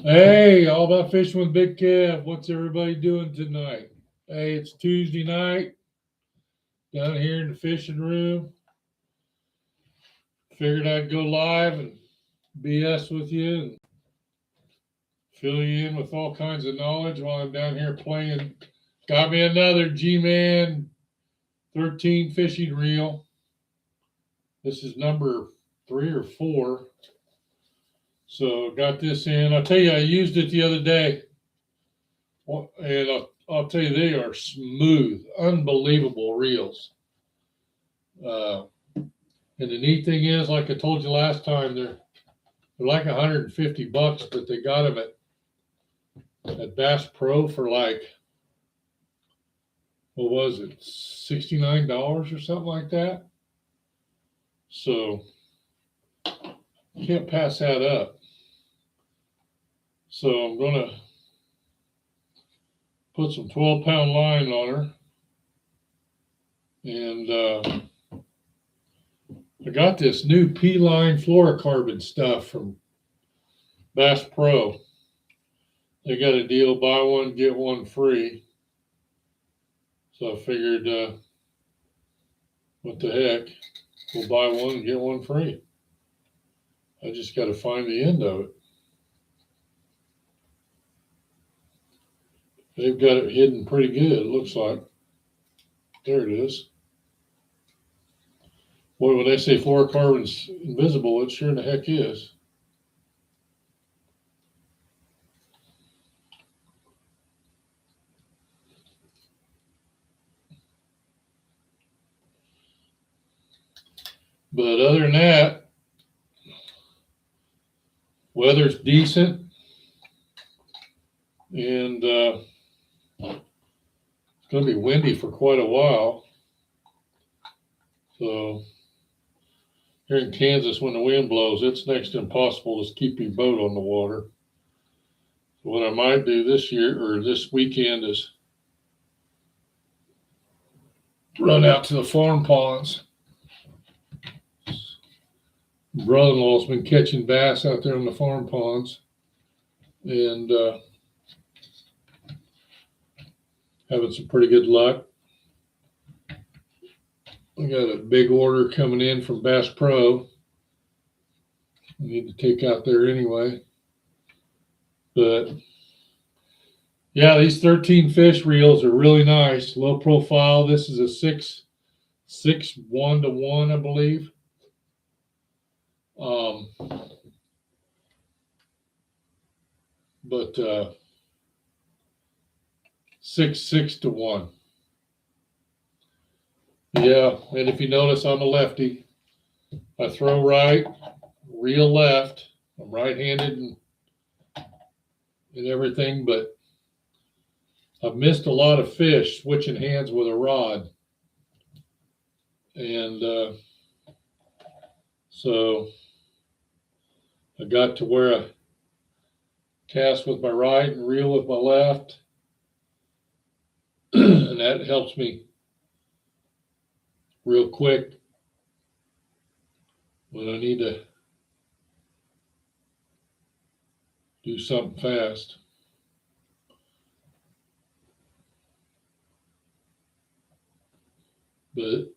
Hey, all about fishing with Big Kev. What's everybody doing tonight? Hey, it's Tuesday night down here in the fishing room. Figured I'd go live and BS with you and fill you in with all kinds of knowledge while I'm down here playing. Got me another G-Man 13 fishing reel. This is number 3 or 4. So got this in. I'll tell you, I used it the other day. And I'll tell you, they are smooth, unbelievable reels. Uh, and the neat thing is, like I told you last time, they're like $150, but they got them at Bass Pro for like, what was it, $69 or something like that. So can't pass that up. So I'm gonna put some 12-pound line on her, and I got this new P-Line fluorocarbon stuff from Bass Pro. They got a deal, buy one, get one free. So I figured, what the heck, we'll buy one and get one free. I just got to find the end of it. They've got it hidden pretty good, it looks like. There it is. Boy, when they say fluorocarbon's invisible, it sure in the heck is. But other than that, weather's decent, and it's going to be windy for quite a while. So here in Kansas, when the wind blows, it's next to impossible to keep your boat on the water. So what I might do this year or this weekend is run out to the farm ponds. Brother-in-law's been catching bass out there in the farm ponds, and having some pretty good luck. We got a big order coming in from Bass Pro. I need to take out there anyway. But yeah, these 13 fish reels are really nice, low profile. This is a 6 1-to-1, I believe. But 6-6-to-1. Yeah, and if you notice, I'm a lefty. I throw right, reel left. I'm right-handed and everything, but I've missed a lot of fish switching hands with a rod. And so I got to where I cast with my right and reel with my left. And that helps me real quick when I need to do something fast. But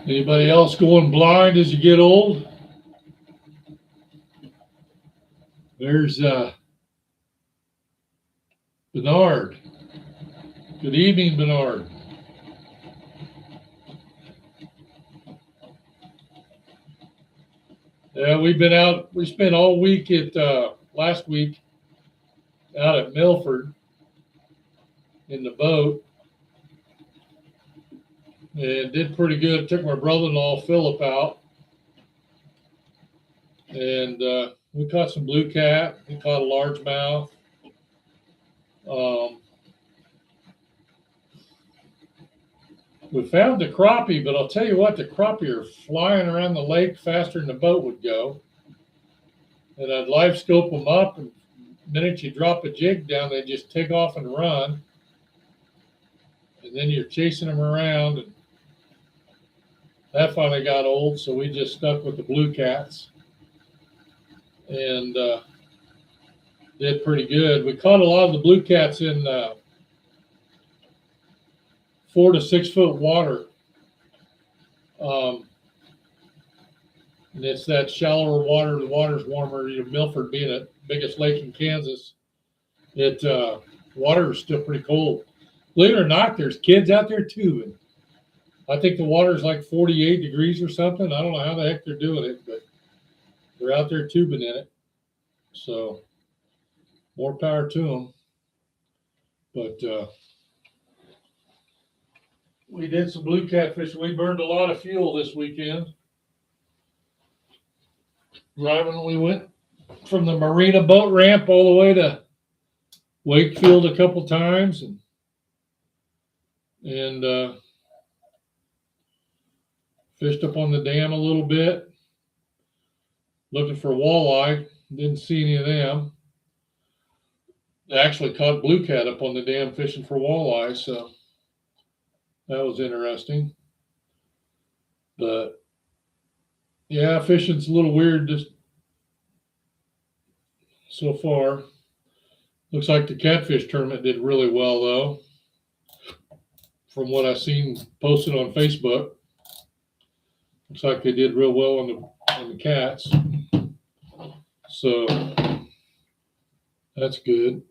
anybody else going blind as you get old? There's Bernard. Good evening, Bernard. Yeah, we've been out. We spent all week at last week out at Milford in the boat, and did pretty good. Took my brother-in-law Philip out, and we caught some blue cat. We caught a largemouth. We found the crappie, but I'll tell you what, the crappie are flying around the lake faster than the boat would go. And I'd live scope them up, and the minute you drop a jig down, they just take off and run. and then you're chasing them around. And that finally got old, so we just stuck with the blue cats and did pretty good. We caught a lot of the blue cats in 4 to 6 foot water. And it's that shallower water. The water's warmer. You know, Milford being the biggest lake in Kansas, water is still pretty cold. Believe it or not, there's kids out there tubing. I think the water's like 48 degrees or something. I don't know how the heck they're doing it, but they're out there tubing in it. So more power to them. But we did some blue catfish. We burned a lot of fuel this weekend. Driving, we went from the Marina boat ramp all the way to Wakefield a couple times, and fished up on the dam a little bit, looking for walleye. Didn't see any of them. I actually caught blue cat up on the dam fishing for walleye, so that was interesting. But yeah, fishing's a little weird just so far. Looks like the catfish tournament did really well, though, from what I've seen posted on Facebook. Looks like they did real well on the cats. So that's good.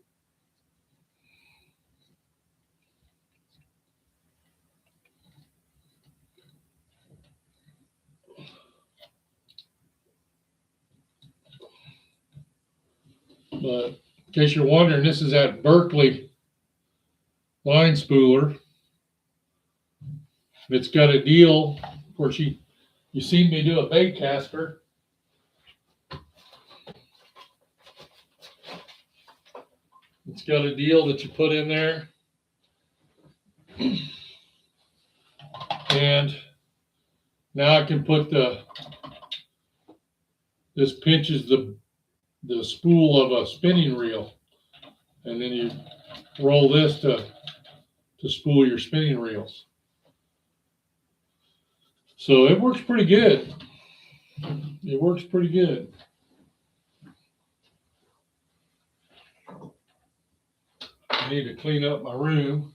But in case you're wondering, this is at Berkeley line spooler. It's got a deal. Of course, you seen me do a bait caster. It's got a deal that you put in there. And now I can put this pinches the spool of a spinning reel, and then you roll this to spool your spinning reels. So it works pretty good. It works pretty good. I need to clean up my room.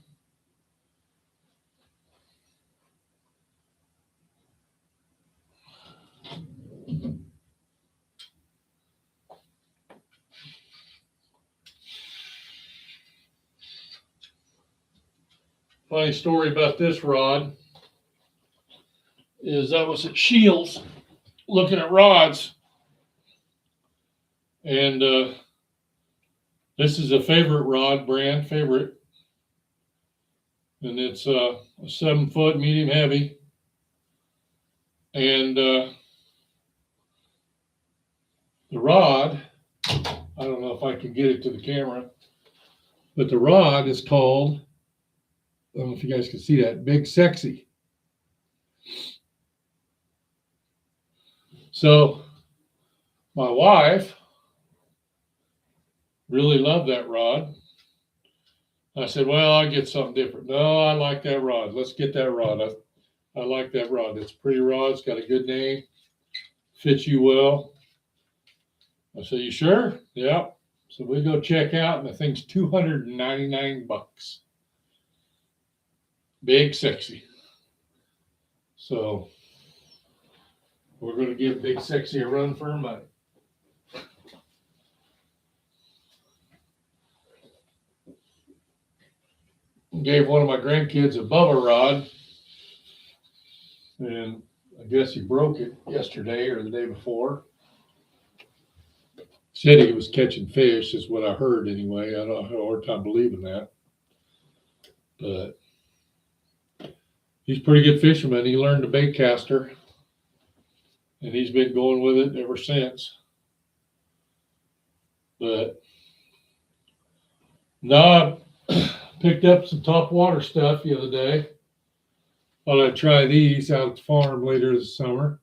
Funny story about this rod is I was at Shields looking at rods, and this is a favorite rod brand, favorite, and it's a 7 foot medium heavy, and the rod, I don't know if I can get it to the camera, but the rod is called, I don't know if you guys can see that, Big Sexy. So my wife really loved that rod. I said, well, I'll get something different. No, I like that rod. Let's get that rod. I like that rod. It's a pretty rod. It's got a good name. Fits you well. I said, you sure? Yeah. So we go check out, and the thing's $299. Big Sexy. So we're going to give Big Sexy a run for her money. Gave one of my grandkids a Bubba rod, and I guess he broke it yesterday or the day before. Said he was catching fish, is what I heard anyway. I don't have a hard time believing that. But he's a pretty good fisherman. He learned the bait caster, and he's been going with it ever since. But no, I picked up some top water stuff the other day. Thought I'd try these out at the farm later this summer.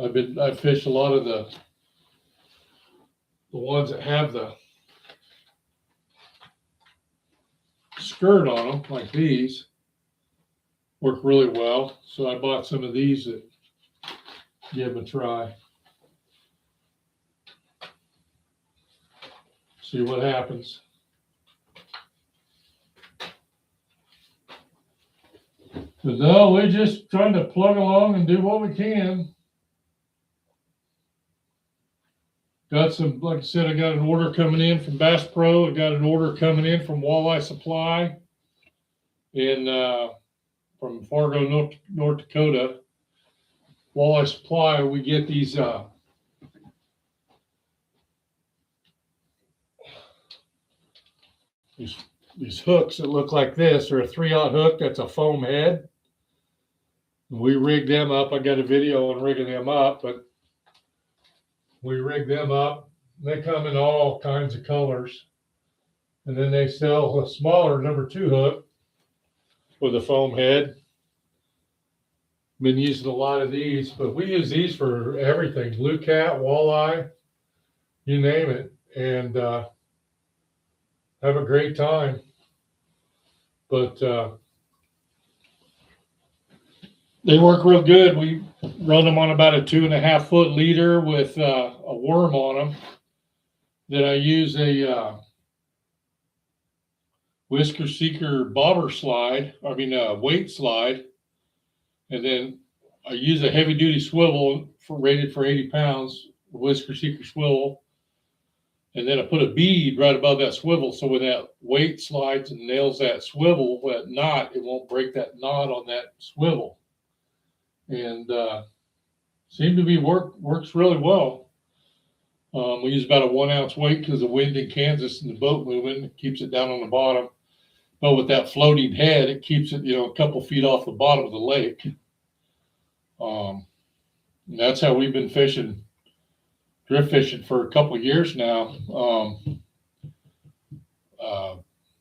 I fished a lot of the ones that have the skirt on them, like these. Work really well. So I bought some of these that give them a try. See what happens. But no, we're just trying to plug along and do what we can. Got some, like I said, I got an order coming in from Bass Pro. I got an order coming in from Walleye Supply from Fargo, North Dakota. Walleye Supply, we get these hooks that look like this. They're a 3/0 hook that's a foam head. We rig them up. I got a video on rigging them up, but we rig them up. They come in all kinds of colors. And then they sell a smaller #2 hook with a foam head. Been using a lot of these, but we use these for everything. Blue cat, walleye, you name it. And have a great time. But they work real good. We run them on about a 2.5 foot leader with a worm on them. Then I use a Whisker Seeker bobber slide, weight slide. And then I use a heavy duty swivel rated for 80 pounds, Whisker Seeker swivel. And then I put a bead right above that swivel. So when that weight slides and nails that swivel, that knot, it won't break that knot on that swivel. And seemed to be works really well. We use about a 1 ounce weight because the wind in Kansas and the boat moving, it keeps it down on the bottom. But with that floating head, it keeps it, a couple feet off the bottom of the lake. That's how we've been fishing, drift fishing for a couple of years now.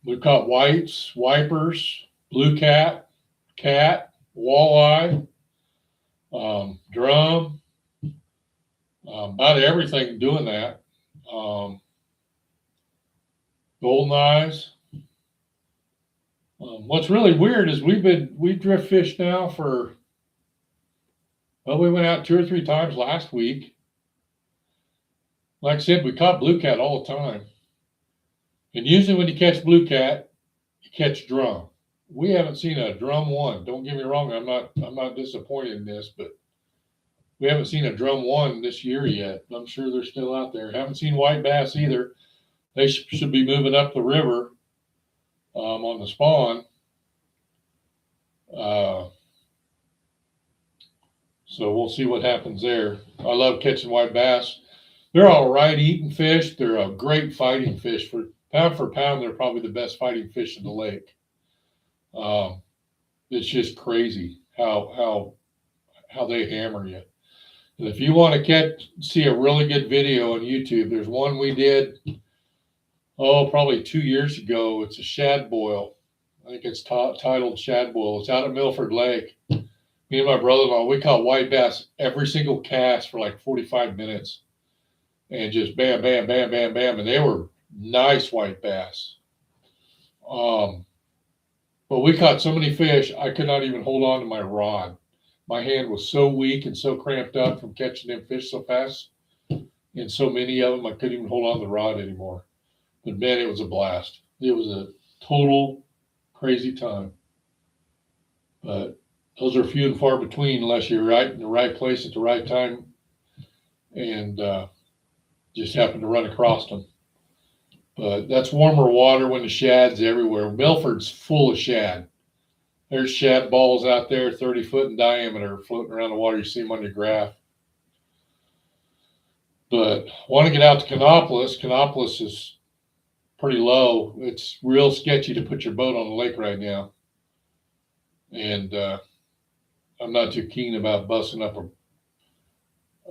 We've caught whites, wipers, blue cat, walleye, drum, about everything doing that. Golden eyes. What's really weird is we drift fish now for, we went out 2 or 3 times last week. Like I said, we caught blue cat all the time. And usually when you catch blue cat, you catch drum. We haven't seen a drum one. Don't get me wrong, I'm not disappointed in this, but we haven't seen a drum one this year yet. I'm sure they're still out there. Haven't seen white bass either. They should be moving up the river on the spawn. So we'll see what happens there. I love catching white bass. They're all right eating fish. They're a great fighting fish. For pound, they're probably the best fighting fish in the lake. It's just crazy how they hammer you. And if you want to see a really good video on YouTube, there's one we did, probably 2 years ago. It's a shad boil. I think it's titled Shad Boil. It's out at Milford Lake. Me and my brother-in-law, we caught white bass every single cast for like 45 minutes. And just bam, bam, bam, bam, bam. And they were nice white bass. But we caught so many fish, I could not even hold on to my rod. My hand was so weak and so cramped up from catching them fish so fast. And so many of them, I couldn't even hold on to the rod anymore. But man, it was a blast. It was a total crazy time. But those are few and far between unless you're right in the right place at the right time and just happen to run across them. But that's warmer water when the shad's everywhere. Milford's full of shad. There's shad balls out there 30 foot in diameter floating around the water. You see them on your graph. But want to get out to Canopolis. Canopolis is pretty low. It's real sketchy to put your boat on the lake right now. And I'm not too keen about busting up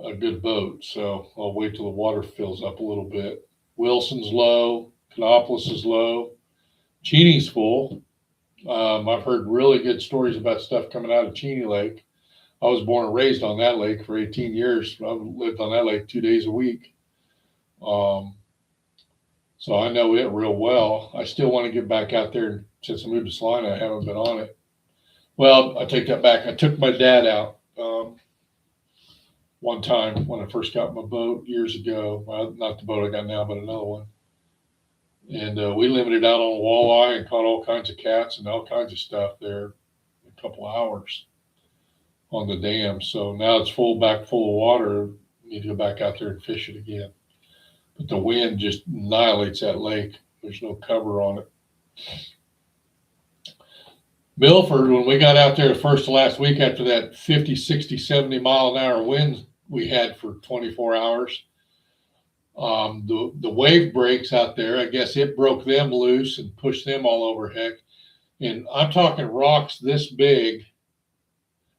a good boat. So I'll wait till the water fills up a little bit. Wilson's low. Canopolis is low. Cheney's full. I've heard really good stories about stuff coming out of Cheney Lake. I was born and raised on that lake for 18 years. I've lived on that lake 2 days a week. So I know it real well. I still want to get back out there and since I moved to Salina, I haven't been on it. Well, I take that back. I took my dad out one time when I first got my boat years ago. Well, not the boat I got now, but another one. And we limited out on walleye and caught all kinds of cats and all kinds of stuff there in a couple of hours on the dam. So now it's full of water. Need to go back out there and fish it again. But the wind just annihilates that lake. There's no cover on it. Milford, when we got out there the first to last week after that 50, 60, 70 mile an hour wind we had for 24 hours, the wave breaks out there. I guess it broke them loose and pushed them all over heck. And I'm talking rocks this big.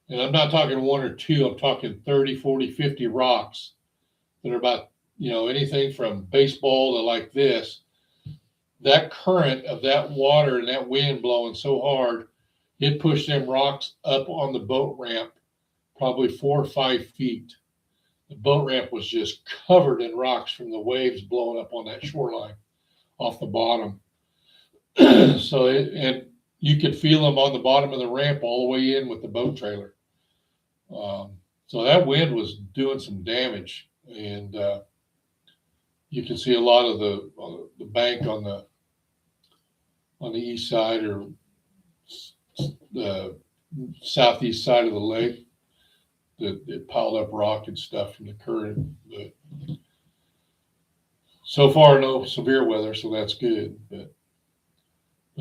And I'm not talking one or two. I'm talking 30, 40, 50 rocks that are about, anything from baseball to like this. That current of that water and that wind blowing so hard, it pushed them rocks up on the boat ramp, probably 4 or 5 feet. The boat ramp was just covered in rocks from the waves blowing up on that shoreline off the bottom. And you could feel them on the bottom of the ramp all the way in with the boat trailer. So that wind was doing some damage, and you can see a lot of the bank on the east side or the southeast side of the lake. It piled up rock and stuff from the current. But so far, no severe weather, so that's good. But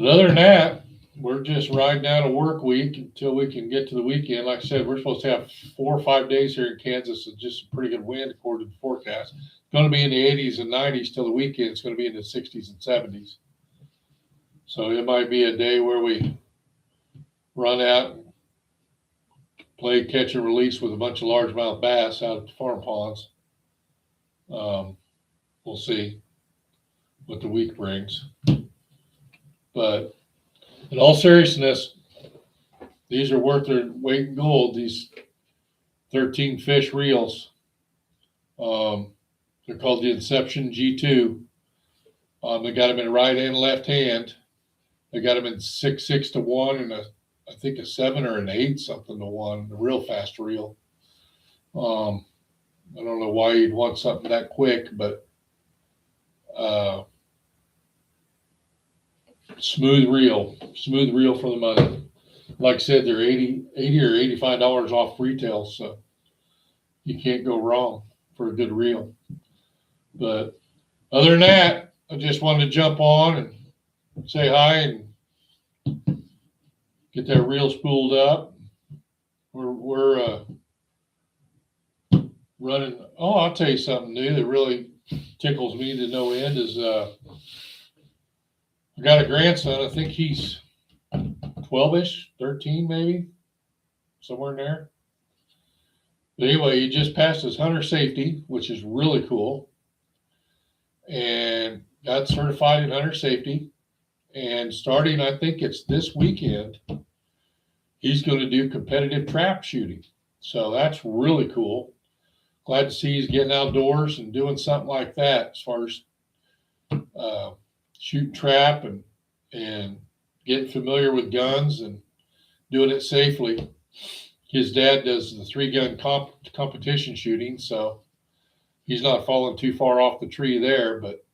other than that, we're just riding out a work week until we can get to the weekend. Like I said, we're supposed to have 4 or 5 days here in Kansas and just a pretty good wind according to the forecast. It's going to be in the 80s and 90s till the weekend. It's going to be in the 60s and 70s. So it might be a day where we run out and play catch and release with a bunch of largemouth bass out at the farm ponds. We'll see what the week brings. But in all seriousness, these are worth their weight in gold, these 13 fish reels. They're called the Inception G2. They got them in right and left hand. They got them in 6 to 1 and I think a 7 or an 8 something to 1, a real fast reel. I don't know why you'd want something that quick, but smooth reel for the money. Like I said, they're $80 or $85 off retail, so you can't go wrong for a good reel. But other than that, I just wanted to jump on and say hi and get that reel spooled up. We're running. Oh, I'll tell you something new that really tickles me to no end is I got a grandson. I think he's 12-ish, 13 maybe, somewhere in there. But anyway, he just passed his hunter safety, which is really cool, and got certified in hunter safety. And starting, I think it's this weekend, he's going to do competitive trap shooting. So that's really cool. Glad to see he's getting outdoors and doing something like that as far as shooting trap and getting familiar with guns and doing it safely. His dad does the 3-gun competition shooting, so he's not falling too far off the tree there, but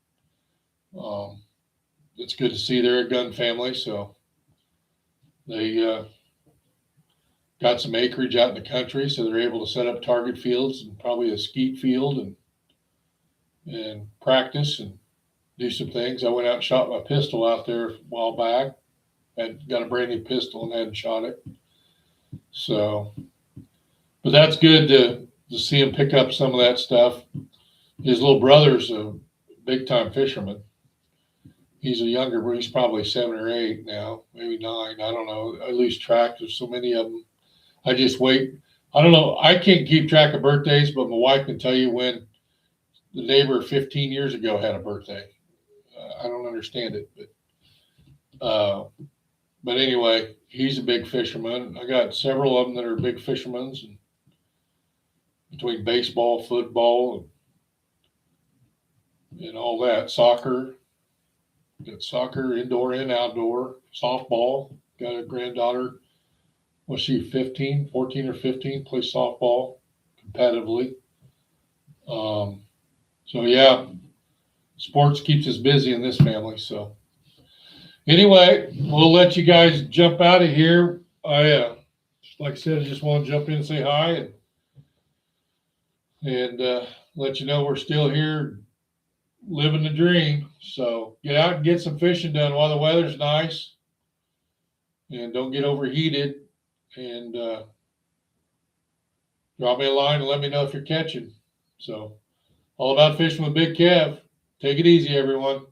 it's good to see they're a gun family. So they got some acreage out in the country, so they're able to set up target fields and probably a skeet field and practice and do some things. I went out and shot my pistol out there a while back. I got a brand new pistol and hadn't shot it. So, but that's good to see him pick up some of that stuff. His little brother's a big time fisherman. He's a younger, but he's probably 7 or 8 now, maybe 9. I don't know. I lose track. There's so many of them. I just wait. I don't know. I can't keep track of birthdays, but my wife can tell you when the neighbor 15 years ago had a birthday. I don't understand it, but anyway, he's a big fisherman. I got several of them that are big fishermen, and between baseball, football, and all that, soccer. Got soccer, indoor and outdoor. softball. Got a granddaughter. Was she 15, 14 or 15? Plays softball competitively. So yeah, sports keeps us busy in this family. So anyway, we'll let you guys jump out of here. Like I said, I just want to jump in and say hi and let you know we're still here living the dream. So get out and get some fishing done while the weather's nice, and don't get overheated. And drop me a line and let me know if you're catching. So all about fishing with Big Kev. Take it easy, everyone.